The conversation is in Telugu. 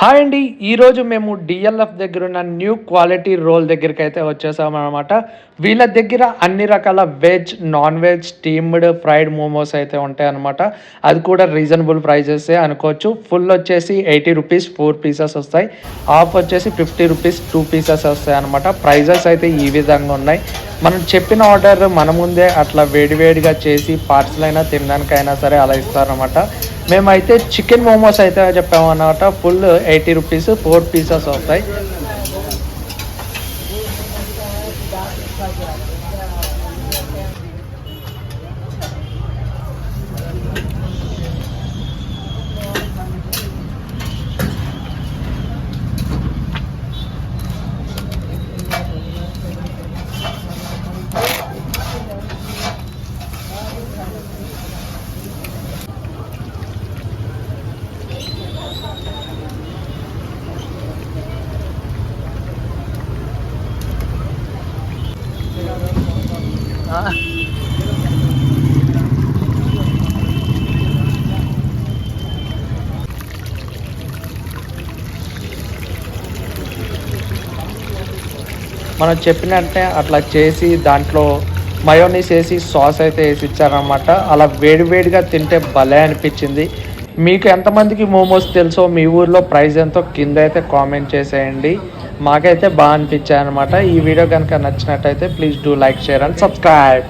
హాయ్ అండి. ఈరోజు మేము డిఎల్ఎఫ్ దగ్గర ఉన్న న్యూ క్వాలిటీ రోల్ దగ్గరికైతే వచ్చేసామనమాట. వీళ్ళ దగ్గర అన్ని రకాల veg, non veg, steamed, fried momos అయితే ఉంటాయన్నమాట. అది కూడా రీజనబుల్ ప్రైజెసే అనుకోవచ్చు. ఫుల్ వచ్చేసి ₹80 4 పీసెస్ వస్తాయి. హాఫ్ వచ్చేసి ₹50 2 పీసెస్ వస్తాయన్నమాట. ప్రైజెస్ అయితే ఈ విధంగా ఉన్నాయి. మనం చెప్పిన ఆర్డర్ మన ముందే అట్లా వేడివేడిగా చేసి పార్సల్ అయినా తినడానికైనా సరే అలా ఇస్తారనమాట. మేమైతే చికెన్ మోమోస్ అయితే చెప్పామన్నమాట. ఫుల్ ₹80 4 పీసెస్ వస్తాయి. మనం చెప్పినట్టే అట్లా చేసి దాంట్లో మయోనీస్ వేసి సాస్ అయితే వేసి ఇచ్చారనమాట. అలా వేడివేడిగా తింటే భలే అనిపించింది. మీకు ఎంతమందికి మోమోస్ తెలుసో మీ ఊర్లో ప్రైస్ ఎంతో కింద అయితే కామెంట్ చేసేయండి. మాకైతే బాగా అనిపించాయి అనమాట. ఈ వీడియో కనుక నచ్చినట్టయితే please do like, share and subscribe.